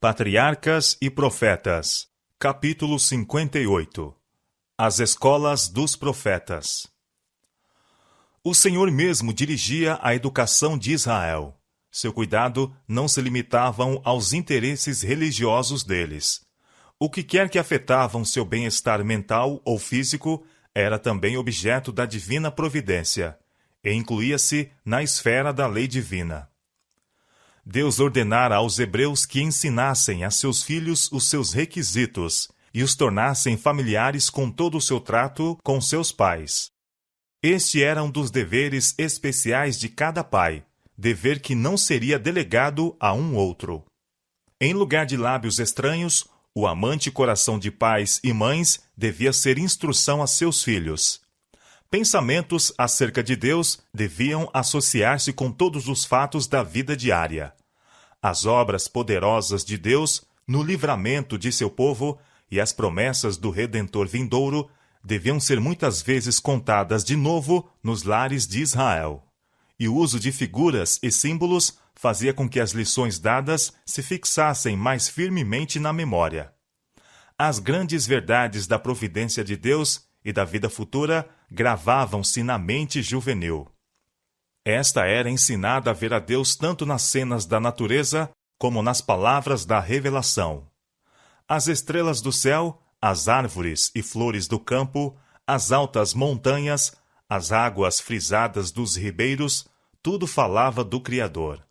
Patriarcas e Profetas, capítulo 58. As escolas dos profetas. O Senhor mesmo dirigia a educação de Israel. Seu cuidado não se limitavam aos interesses religiosos deles. O que quer que afetavam seu bem-estar mental ou físico era também objeto da divina providência, e incluía-se na esfera da lei divina. Deus ordenara aos hebreus que ensinassem a seus filhos os seus requisitos e os tornassem familiares com todo o seu trato com seus pais. Este era um dos deveres especiais de cada pai, dever que não seria delegado a um outro. Em lugar de lábios estranhos, o amante coração de pais e mães devia ser instrução a seus filhos. Pensamentos acerca de Deus deviam associar-se com todos os fatos da vida diária. As obras poderosas de Deus no livramento de seu povo e as promessas do Redentor vindouro deviam ser muitas vezes contadas de novo nos lares de Israel. E o uso de figuras e símbolos fazia com que as lições dadas se fixassem mais firmemente na memória. As grandes verdades da providência de Deus e da vida futura gravavam-se na mente juvenil. Esta era ensinada a ver a Deus tanto nas cenas da natureza como nas palavras da revelação. As estrelas do céu, as árvores e flores do campo, as altas montanhas, as águas frisadas dos ribeiros, tudo falava do Criador.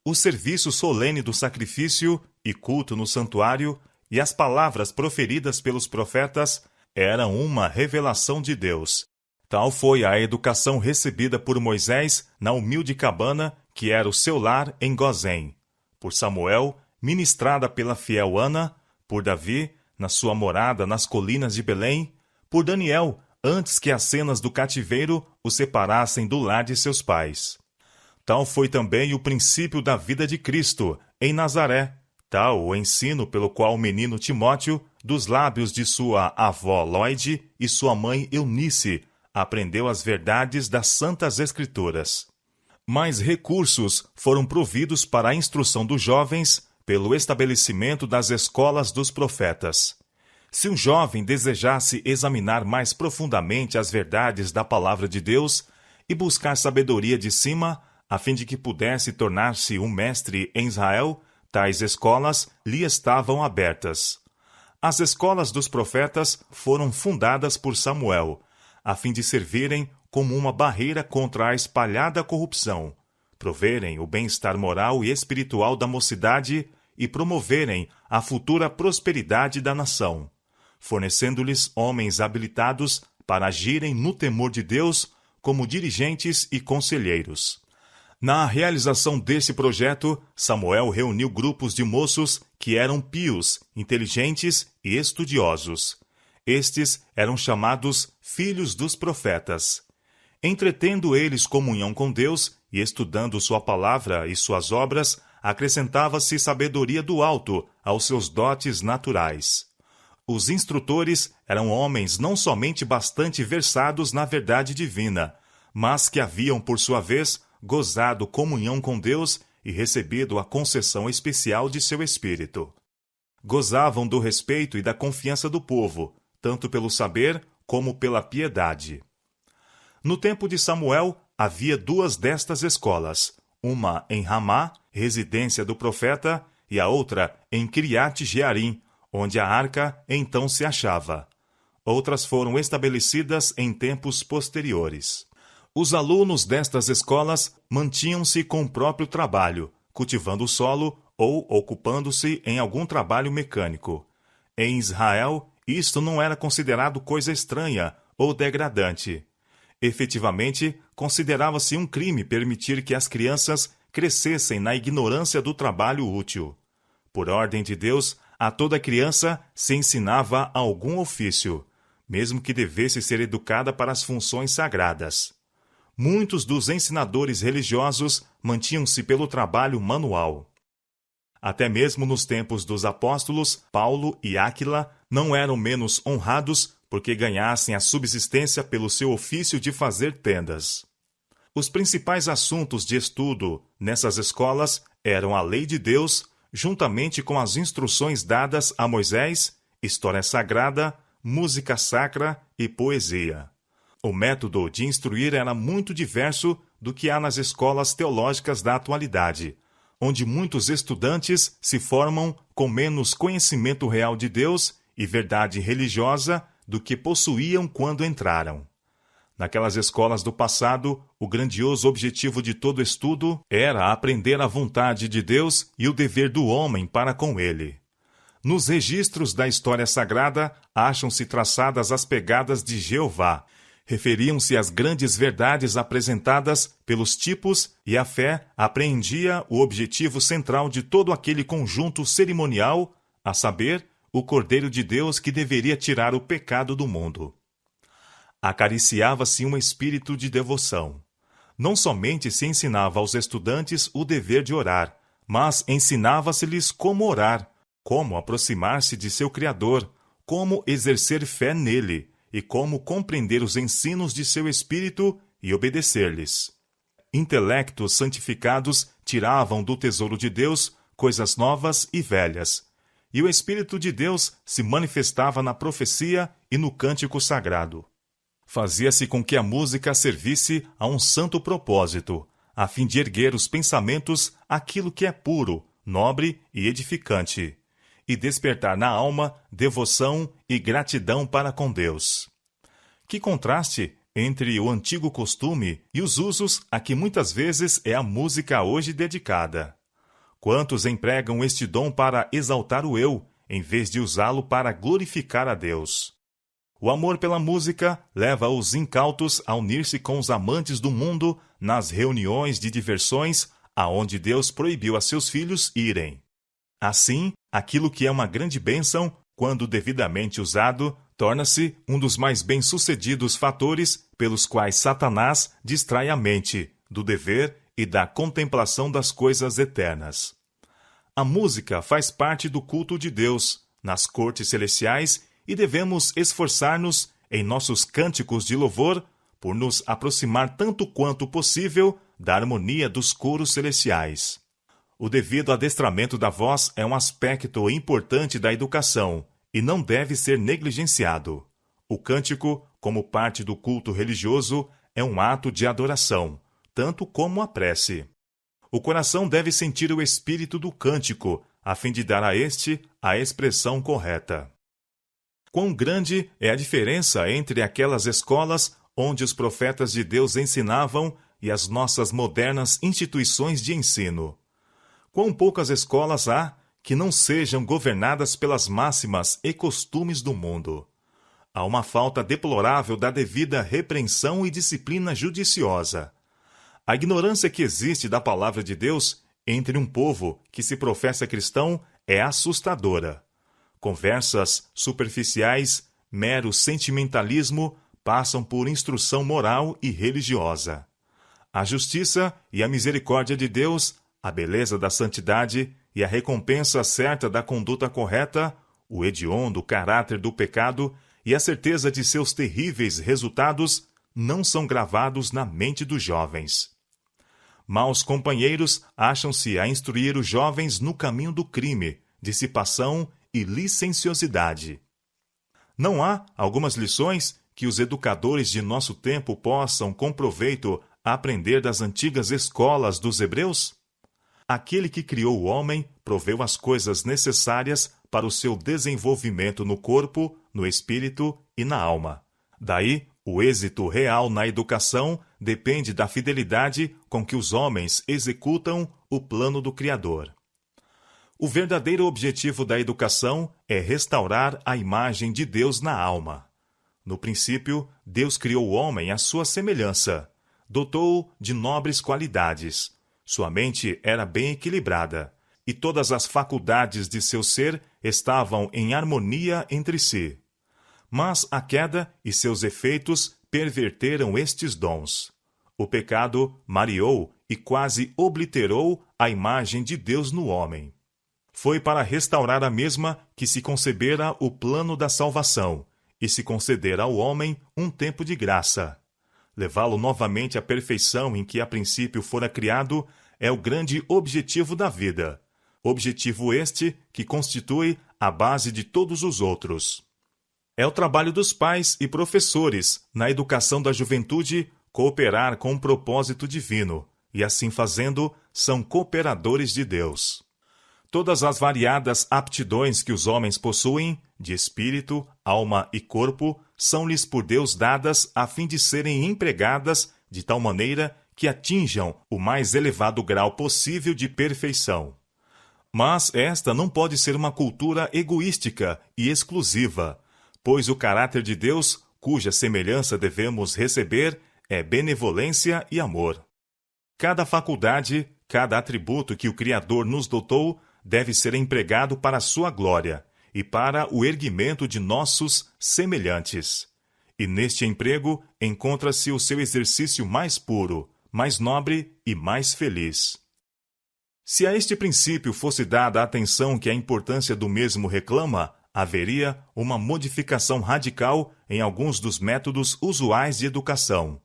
O serviço solene do sacrifício e culto no santuário e as palavras proferidas pelos profetas eram uma revelação de Deus. Tal foi a educação recebida por Moisés na humilde cabana que era o seu lar em Gozém, por Samuel, ministrada pela fiel Ana, por Davi, na sua morada nas colinas de Belém, por Daniel, antes que as cenas do cativeiro o separassem do lar de seus pais. Tal foi também o princípio da vida de Cristo, em Nazaré, tal o ensino pelo qual o menino Timóteo, dos lábios de sua avó Lóide e sua mãe Eunice, aprendeu as verdades das Santas Escrituras. Mais recursos foram providos para a instrução dos jovens pelo estabelecimento das escolas dos profetas. Se um jovem desejasse examinar mais profundamente as verdades da palavra de Deus e buscar sabedoria de cima, a fim de que pudesse tornar-se um mestre em Israel, tais escolas lhe estavam abertas. As escolas dos profetas foram fundadas por Samuel, a fim de servirem como uma barreira contra a espalhada corrupção, proverem o bem-estar moral e espiritual da mocidade e promoverem a futura prosperidade da nação, fornecendo-lhes homens habilitados para agirem no temor de Deus como dirigentes e conselheiros. Na realização desse projeto, Samuel reuniu grupos de moços que eram pios, inteligentes e estudiosos. Estes eram chamados filhos dos profetas. Entretendo eles comunhão com Deus e estudando sua palavra e suas obras, acrescentava-se sabedoria do alto aos seus dotes naturais. Os instrutores eram homens não somente bastante versados na verdade divina, mas que haviam, por sua vez, gozado comunhão com Deus e recebido a concessão especial de seu espírito. Gozavam do respeito e da confiança do povo, tanto pelo saber como pela piedade. No tempo de Samuel, havia duas destas escolas, uma em Ramá, residência do profeta, e a outra em Criate Jearim, onde a arca então se achava. Outras foram estabelecidas em tempos posteriores. Os alunos destas escolas mantinham-se com o próprio trabalho, cultivando o solo ou ocupando-se em algum trabalho mecânico. Em Israel, isto não era considerado coisa estranha ou degradante. Efetivamente, considerava-se um crime permitir que as crianças crescessem na ignorância do trabalho útil. Por ordem de Deus, a toda criança se ensinava algum ofício, mesmo que devesse ser educada para as funções sagradas. Muitos dos ensinadores religiosos mantinham-se pelo trabalho manual. Até mesmo nos tempos dos apóstolos, Paulo e Áquila não eram menos honrados porque ganhassem a subsistência pelo seu ofício de fazer tendas. Os principais assuntos de estudo nessas escolas eram a lei de Deus, juntamente com as instruções dadas a Moisés, história sagrada, música sacra e poesia. O método de instruir era muito diverso do que há nas escolas teológicas da atualidade, onde muitos estudantes se formam com menos conhecimento real de Deus e verdade religiosa do que possuíam quando entraram. Naquelas escolas do passado, o grandioso objetivo de todo estudo era aprender a vontade de Deus e o dever do homem para com ele. Nos registros da história sagrada, acham-se traçadas as pegadas de Jeová. Referiam-se às grandes verdades apresentadas pelos tipos e a fé apreendia o objetivo central de todo aquele conjunto cerimonial, a saber, o Cordeiro de Deus que deveria tirar o pecado do mundo. Acariciava-se um espírito de devoção. Não somente se ensinava aos estudantes o dever de orar, mas ensinava-se-lhes como orar, como aproximar-se de seu Criador, como exercer fé nele e como compreender os ensinos de seu espírito e obedecer-lhes. Intelectos santificados tiravam do tesouro de Deus coisas novas e velhas, e o Espírito de Deus se manifestava na profecia e no cântico sagrado. Fazia-se com que a música servisse a um santo propósito, a fim de erguer os pensamentos àquilo que é puro, nobre e edificante, e despertar na alma devoção e gratidão para com Deus. Que contraste entre o antigo costume e os usos a que muitas vezes é a música hoje dedicada. Quantos empregam este dom para exaltar o eu, em vez de usá-lo para glorificar a Deus? O amor pela música leva os incautos a unir-se com os amantes do mundo nas reuniões de diversões aonde Deus proibiu a seus filhos irem. Assim, aquilo que é uma grande bênção, quando devidamente usado, torna-se um dos mais bem-sucedidos fatores pelos quais Satanás distrai a mente do dever e da contemplação das coisas eternas. A música faz parte do culto de Deus, nas cortes celestiais, e devemos esforçar-nos, em nossos cânticos de louvor, por nos aproximar tanto quanto possível da harmonia dos coros celestiais. O devido adestramento da voz é um aspecto importante da educação e não deve ser negligenciado. O cântico, como parte do culto religioso, é um ato de adoração, tanto como a prece. O coração deve sentir o espírito do cântico, a fim de dar a este a expressão correta. Quão grande é a diferença entre aquelas escolas onde os profetas de Deus ensinavam e as nossas modernas instituições de ensino. Quão poucas escolas há que não sejam governadas pelas máximas e costumes do mundo. Há uma falta deplorável da devida repreensão e disciplina judiciosa. A ignorância que existe da palavra de Deus entre um povo que se professa cristão é assustadora. Conversas superficiais, mero sentimentalismo, passam por instrução moral e religiosa. A justiça e a misericórdia de Deus, a beleza da santidade e a recompensa certa da conduta correta, o hediondo caráter do pecado e a certeza de seus terríveis resultados não são gravados na mente dos jovens. Maus companheiros acham-se a instruir os jovens no caminho do crime, dissipação e licenciosidade. Não há algumas lições que os educadores de nosso tempo possam, com proveito, aprender das antigas escolas dos hebreus? Aquele que criou o homem proveu as coisas necessárias para o seu desenvolvimento no corpo, no espírito e na alma. Daí, o êxito real na educação depende da fidelidade com que os homens executam o plano do Criador. O verdadeiro objetivo da educação é restaurar a imagem de Deus na alma. No princípio, Deus criou o homem à sua semelhança, dotou-o de nobres qualidades. Sua mente era bem equilibrada, e todas as faculdades de seu ser estavam em harmonia entre si. Mas a queda e seus efeitos perverteram estes dons. O pecado mareou e quase obliterou a imagem de Deus no homem. Foi para restaurar a mesma que se concebera o plano da salvação e se conceder ao homem um tempo de graça. Levá-lo novamente à perfeição em que a princípio fora criado é o grande objetivo da vida. objetivo este que constitui a base de todos os outros. É o trabalho dos pais e professores, na educação da juventude, cooperar com um propósito divino, e assim fazendo, são cooperadores de Deus. Todas as variadas aptidões que os homens possuem, de espírito, alma e corpo, são-lhes por Deus dadas a fim de serem empregadas de tal maneira que atinjam o mais elevado grau possível de perfeição. Mas esta não pode ser uma cultura egoística e exclusiva, pois o caráter de Deus, cuja semelhança devemos receber, é benevolência e amor. Cada faculdade, cada atributo que o Criador nos dotou, deve ser empregado para a sua glória e para o erguimento de nossos semelhantes. E neste emprego encontra-se o seu exercício mais puro, mais nobre e mais feliz. Se a este princípio fosse dada a atenção que a importância do mesmo reclama, haveria uma modificação radical em alguns dos métodos usuais de educação.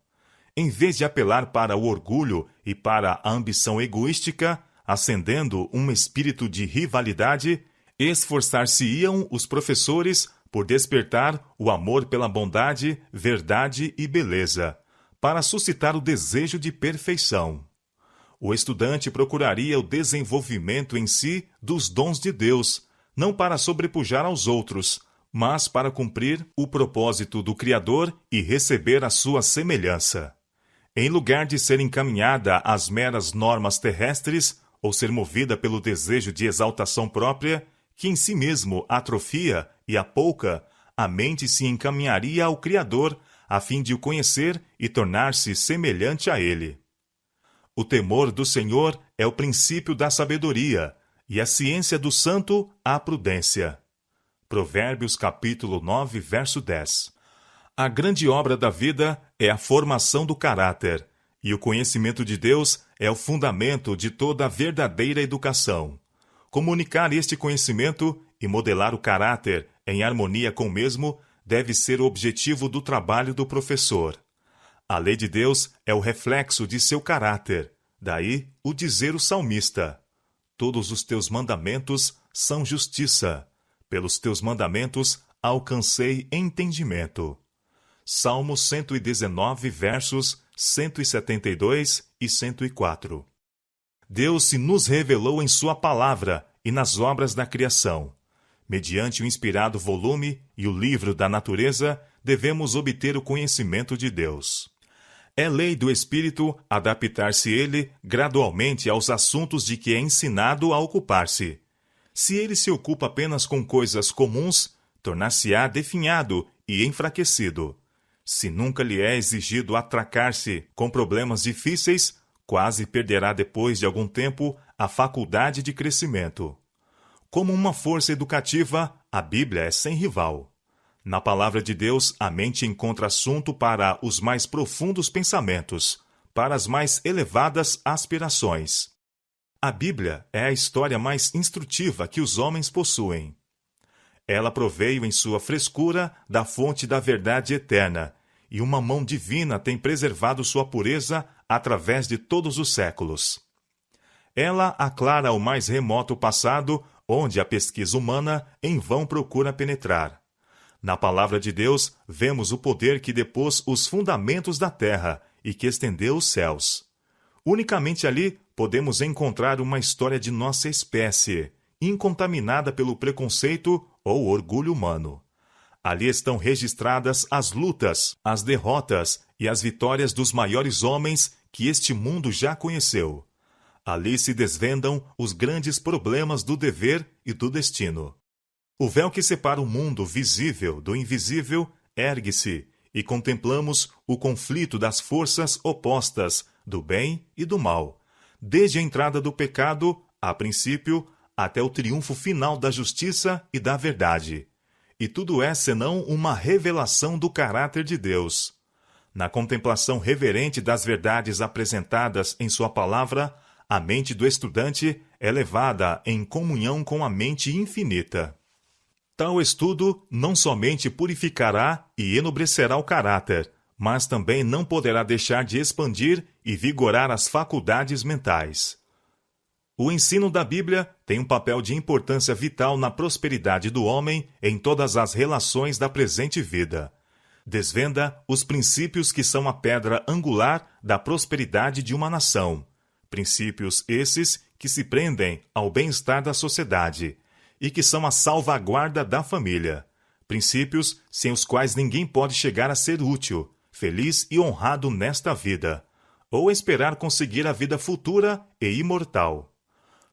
Em vez de apelar para o orgulho e para a ambição egoística, acendendo um espírito de rivalidade, esforçar-se-iam os professores por despertar o amor pela bondade, verdade e beleza, para suscitar o desejo de perfeição. O estudante procuraria o desenvolvimento em si dos dons de Deus, não para sobrepujar aos outros, mas para cumprir o propósito do Criador e receber a sua semelhança. Em lugar de ser encaminhada às meras normas terrestres, ou ser movida pelo desejo de exaltação própria, que em si mesmo atrofia e apouca, a mente se encaminharia ao Criador, a fim de o conhecer e tornar-se semelhante a Ele. O temor do Senhor é o princípio da sabedoria, e a ciência do santo, a prudência. Provérbios capítulo 9, verso 10. A grande obra da vida é a formação do caráter, e o conhecimento de Deus é o fundamento de toda a verdadeira educação. Comunicar este conhecimento e modelar o caráter em harmonia com o mesmo deve ser o objetivo do trabalho do professor. A lei de Deus é o reflexo de seu caráter, daí o dizer o salmista: todos os teus mandamentos são justiça, pelos teus mandamentos alcancei entendimento. Salmo 119, versos 172 e 104. Deus se nos revelou em sua palavra e nas obras da criação. Mediante o inspirado volume e o livro da natureza, devemos obter o conhecimento de Deus. É lei do Espírito adaptar-se ele gradualmente aos assuntos de que é ensinado a ocupar-se. Se ele se ocupa apenas com coisas comuns, tornar-se-á definhado e enfraquecido. Se nunca lhe é exigido atracar-se com problemas difíceis, quase perderá depois de algum tempo a faculdade de crescimento. Como uma força educativa, a Bíblia é sem rival. Na palavra de Deus, a mente encontra assunto para os mais profundos pensamentos, para as mais elevadas aspirações. A Bíblia é a história mais instrutiva que os homens possuem. Ela proveio em sua frescura da fonte da verdade eterna, e uma mão divina tem preservado sua pureza através de todos os séculos. Ela aclara o mais remoto passado, onde a pesquisa humana em vão procura penetrar. Na palavra de Deus, vemos o poder que depôs os fundamentos da terra e que estendeu os céus. Unicamente ali podemos encontrar uma história de nossa espécie, incontaminada pelo preconceito ou orgulho humano. Ali estão registradas as lutas, as derrotas e as vitórias dos maiores homens que este mundo já conheceu. Ali se desvendam os grandes problemas do dever e do destino. O véu que separa o mundo visível do invisível ergue-se e contemplamos o conflito das forças opostas do bem e do mal, desde a entrada do pecado, a princípio, até o triunfo final da justiça e da verdade. E tudo é senão uma revelação do caráter de Deus. Na contemplação reverente das verdades apresentadas em sua palavra, a mente do estudante é levada em comunhão com a mente infinita. Tal estudo não somente purificará e enobrecerá o caráter, mas também não poderá deixar de expandir e vigorar as faculdades mentais. O ensino da Bíblia tem um papel de importância vital na prosperidade do homem em todas as relações da presente vida. Desvenda os princípios que são a pedra angular da prosperidade de uma nação. Princípios esses que se prendem ao bem-estar da sociedade e que são a salvaguarda da família. Princípios sem os quais ninguém pode chegar a ser útil, feliz e honrado nesta vida, ou esperar conseguir a vida futura e imortal.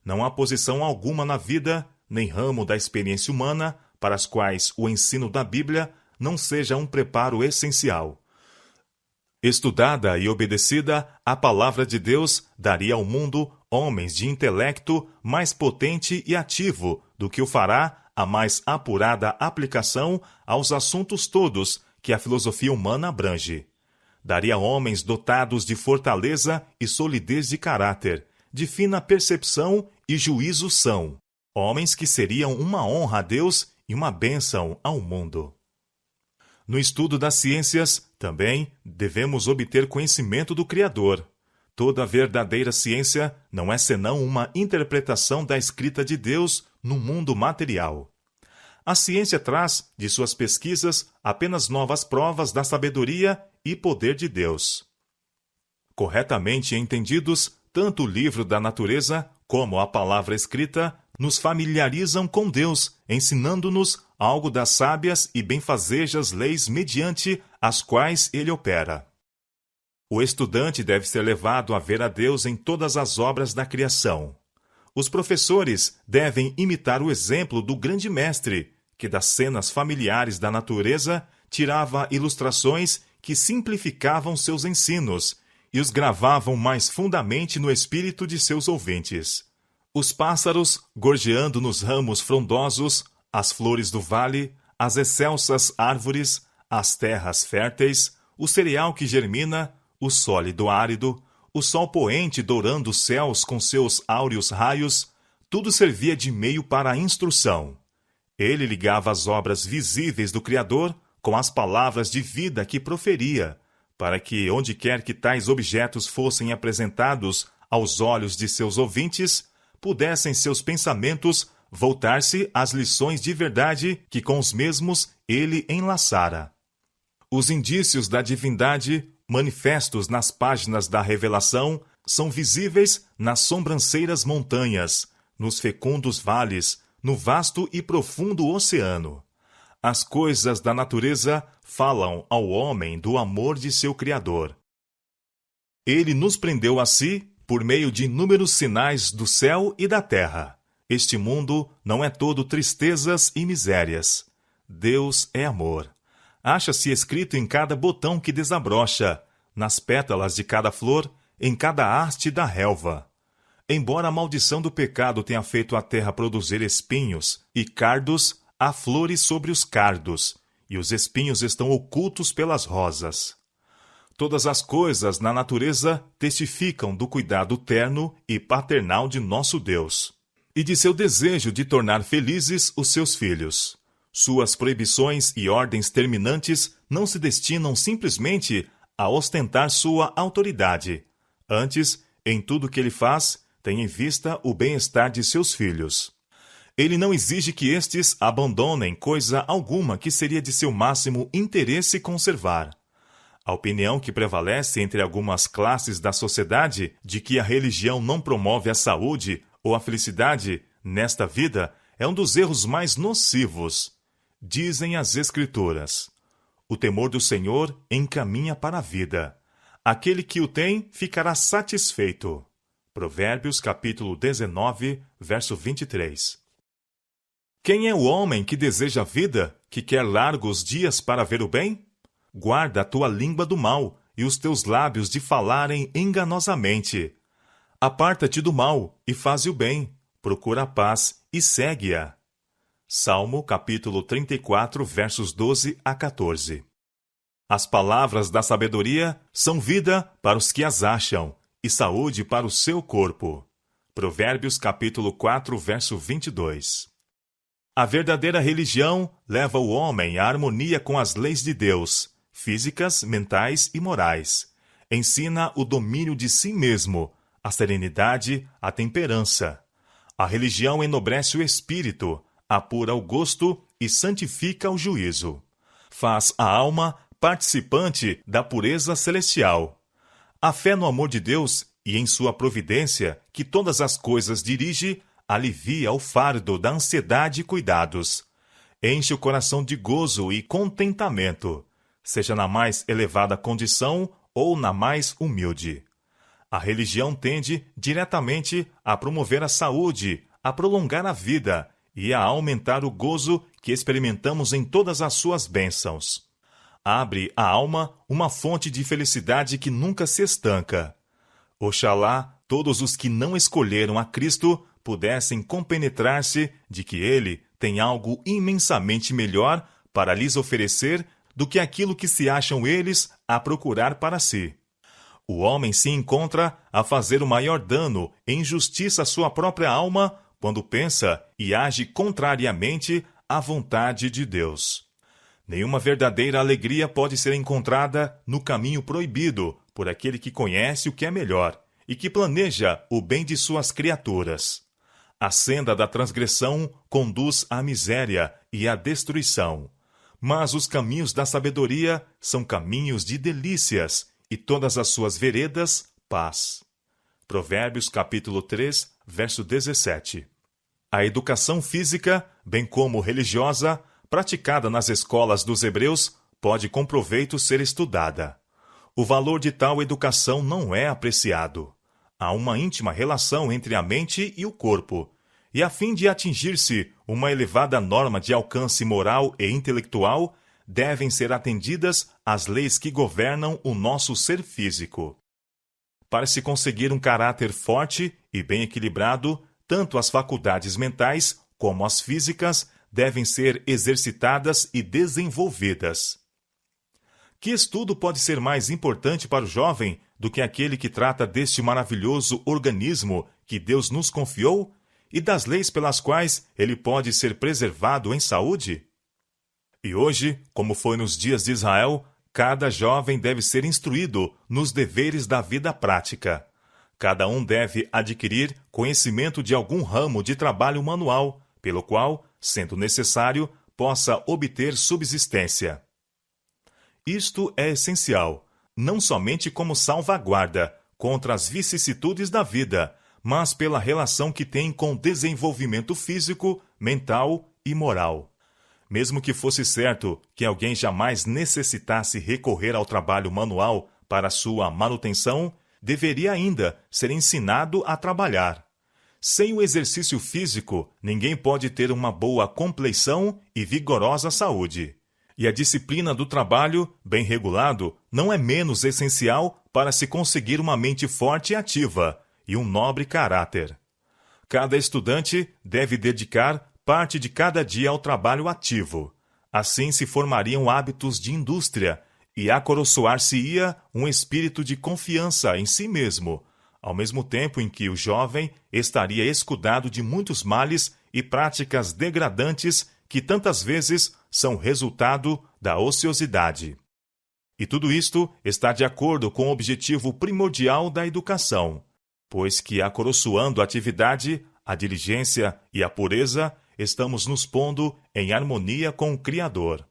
Não há posição alguma na vida, nem ramo da experiência humana, para as quais o ensino da Bíblia não seja um preparo essencial. Estudada e obedecida, a palavra de Deus daria ao mundo homens de intelecto mais potente e ativo do que o fará a mais apurada aplicação aos assuntos todos que a filosofia humana abrange. Daria homens dotados de fortaleza e solidez de caráter, de fina percepção e juízo são, homens que seriam uma honra a Deus e uma bênção ao mundo. No estudo das ciências, também, devemos obter conhecimento do Criador. Toda verdadeira ciência não é senão uma interpretação da escrita de Deus no mundo material. A ciência traz, de suas pesquisas, apenas novas provas da sabedoria e poder de Deus. Corretamente entendidos, tanto o livro da natureza como a palavra escrita nos familiarizam com Deus, ensinando-nos algo das sábias e benfazejas leis mediante as quais ele opera. O estudante deve ser levado a ver a Deus em todas as obras da criação. Os professores devem imitar o exemplo do grande mestre, que das cenas familiares da natureza tirava ilustrações que simplificavam seus ensinos e os gravavam mais fundamente no espírito de seus ouvintes. Os pássaros, gorjeando nos ramos frondosos, as flores do vale, as excelsas árvores, as terras férteis, o cereal que germina, o sólido árido, o sol poente dourando os céus com seus áureos raios, tudo servia de meio para a instrução. Ele ligava as obras visíveis do Criador com as palavras de vida que proferia, para que, onde quer que tais objetos fossem apresentados aos olhos de seus ouvintes, pudessem seus pensamentos voltar-se às lições de verdade que com os mesmos ele enlaçara. Os indícios da divindade, manifestos nas páginas da revelação, são visíveis nas sobranceiras montanhas, nos fecundos vales, no vasto e profundo oceano. As coisas da natureza falam ao homem do amor de seu Criador. Ele nos prendeu a si por meio de inúmeros sinais do céu e da terra. Este mundo não é todo tristezas e misérias. Deus é amor. Acha-se escrito em cada botão que desabrocha, nas pétalas de cada flor, em cada haste da relva. Embora a maldição do pecado tenha feito a terra produzir espinhos e cardos, há flores sobre os cardos, e os espinhos estão ocultos pelas rosas. Todas as coisas na natureza testificam do cuidado terno e paternal de nosso Deus, e de seu desejo de tornar felizes os seus filhos. Suas proibições e ordens terminantes não se destinam simplesmente a ostentar sua autoridade. Antes, em tudo que ele faz, tem em vista o bem-estar de seus filhos. Ele não exige que estes abandonem coisa alguma que seria de seu máximo interesse conservar. A opinião que prevalece entre algumas classes da sociedade de que a religião não promove a saúde ou a felicidade nesta vida é um dos erros mais nocivos. Dizem as Escrituras: o temor do Senhor encaminha para a vida. Aquele que o tem ficará satisfeito. Provérbios capítulo 19, verso 23. Quem é o homem que deseja a vida, que quer largos dias para ver o bem? Guarda a tua língua do mal e os teus lábios de falarem enganosamente. Aparta-te do mal e faze o bem, procura a paz e segue-a. Salmo capítulo 34, versos 12 a 14. As palavras da sabedoria são vida para os que as acham e saúde para o seu corpo. Provérbios capítulo 4, verso 22. A verdadeira religião leva o homem à harmonia com as leis de Deus, físicas, mentais e morais. Ensina o domínio de si mesmo, a serenidade, a temperança. A religião enobrece o espírito, apura o gosto e santifica o juízo. Faz a alma participante da pureza celestial. A fé no amor de Deus e em sua providência, que todas as coisas dirige, alivia o fardo da ansiedade e cuidados. Enche o coração de gozo e contentamento, seja na mais elevada condição ou na mais humilde. A religião tende diretamente a promover a saúde, a prolongar a vida e a aumentar o gozo que experimentamos em todas as suas bênçãos. Abre à alma uma fonte de felicidade que nunca se estanca. Oxalá todos os que não escolheram a Cristo pudessem compenetrar-se de que Ele tem algo imensamente melhor para lhes oferecer do que aquilo que se acham eles a procurar para si. O homem se encontra a fazer o maior dano em justiça à sua própria alma quando pensa e age contrariamente à vontade de Deus. Nenhuma verdadeira alegria pode ser encontrada no caminho proibido por aquele que conhece o que é melhor e que planeja o bem de suas criaturas. A senda da transgressão conduz à miséria e à destruição, mas os caminhos da sabedoria são caminhos de delícias e todas as suas veredas, paz. Provérbios capítulo 3, verso 17. A educação física, bem como religiosa, praticada nas escolas dos hebreus, pode com proveito ser estudada. O valor de tal educação não é apreciado. Há uma íntima relação entre a mente e o corpo, e a fim de atingir-se uma elevada norma de alcance moral e intelectual, devem ser atendidas as leis que governam o nosso ser físico. Para se conseguir um caráter forte e bem equilibrado, tanto as faculdades mentais como as físicas devem ser exercitadas e desenvolvidas. Que estudo pode ser mais importante para o jovem do que aquele que trata deste maravilhoso organismo que Deus nos confiou e das leis pelas quais ele pode ser preservado em saúde? E hoje, como foi nos dias de Israel, cada jovem deve ser instruído nos deveres da vida prática. Cada um deve adquirir conhecimento de algum ramo de trabalho manual, pelo qual, sendo necessário, possa obter subsistência. Isto é essencial, não somente como salvaguarda contra as vicissitudes da vida, mas pela relação que tem com o desenvolvimento físico, mental e moral. Mesmo que fosse certo que alguém jamais necessitasse recorrer ao trabalho manual para sua manutenção, deveria ainda ser ensinado a trabalhar. Sem o exercício físico, ninguém pode ter uma boa compleição e vigorosa saúde. E a disciplina do trabalho, bem regulado, não é menos essencial para se conseguir uma mente forte e ativa e um nobre caráter. Cada estudante deve dedicar parte de cada dia ao trabalho ativo. Assim se formariam hábitos de indústria e acoroçoar-se-ia um espírito de confiança em si mesmo, ao mesmo tempo em que o jovem estaria escudado de muitos males e práticas degradantes que tantas vezes são resultado da ociosidade. E tudo isto está de acordo com o objetivo primordial da educação, pois que, acoroçoando a atividade, a diligência e a pureza, estamos nos pondo em harmonia com o Criador.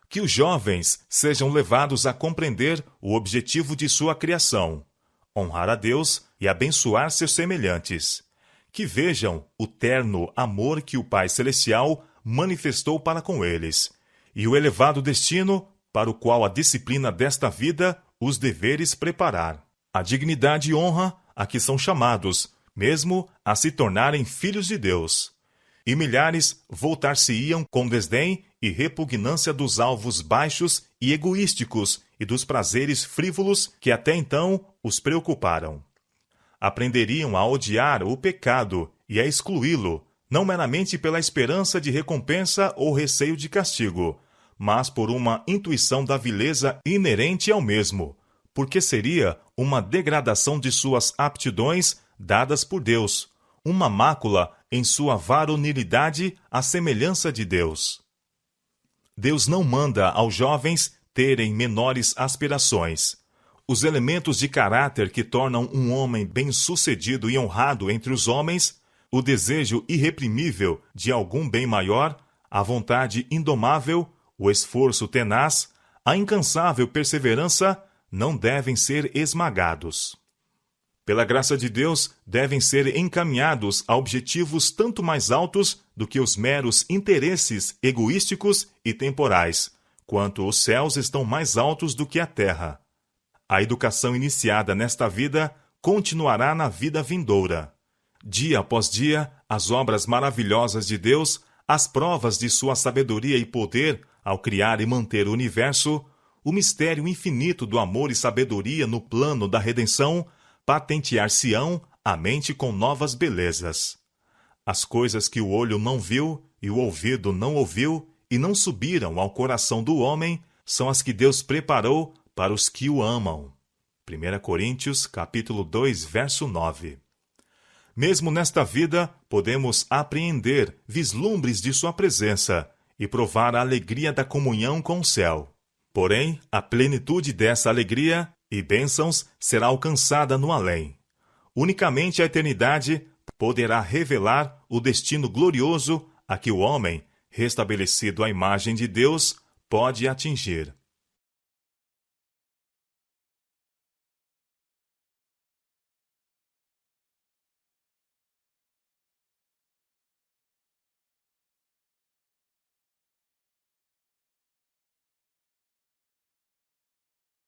Que os jovens sejam levados a compreender o objetivo de sua criação, honrar a Deus e abençoar seus semelhantes. Que vejam o terno amor que o Pai Celestial manifestou para com eles, e o elevado destino para o qual a disciplina desta vida os deveres preparar. A dignidade e honra a que são chamados, mesmo a se tornarem filhos de Deus. E milhares voltar-se-iam com desdém e repugnância dos alvos baixos e egoísticos e dos prazeres frívolos que até então os preocuparam. Aprenderiam a odiar o pecado e a excluí-lo, não meramente pela esperança de recompensa ou receio de castigo, mas por uma intuição da vileza inerente ao mesmo, porque seria uma degradação de suas aptidões dadas por Deus, uma mácula em sua varonilidade à semelhança de Deus. Deus não manda aos jovens terem menores aspirações. Os elementos de caráter que tornam um homem bem-sucedido e honrado entre os homens o desejo irreprimível de algum bem maior, a vontade indomável, o esforço tenaz, a incansável perseverança não devem ser esmagados. Pela graça de Deus, devem ser encaminhados a objetivos tanto mais altos do que os meros interesses egoísticos e temporais, quanto os céus estão mais altos do que a terra. A educação iniciada nesta vida continuará na vida vindoura. Dia após dia, as obras maravilhosas de Deus, as provas de sua sabedoria e poder ao criar e manter o universo, o mistério infinito do amor e sabedoria no plano da redenção, patentear-se-ão a mente com novas belezas. As coisas que o olho não viu e o ouvido não ouviu e não subiram ao coração do homem são as que Deus preparou para os que o amam. 1 Coríntios, capítulo 2, verso 9. Mesmo nesta vida, podemos apreender vislumbres de sua presença e provar a alegria da comunhão com o céu. Porém, a plenitude dessa alegria e bênçãos será alcançada no além. Unicamente a eternidade poderá revelar o destino glorioso a que o homem, restabelecido à imagem de Deus, pode atingir.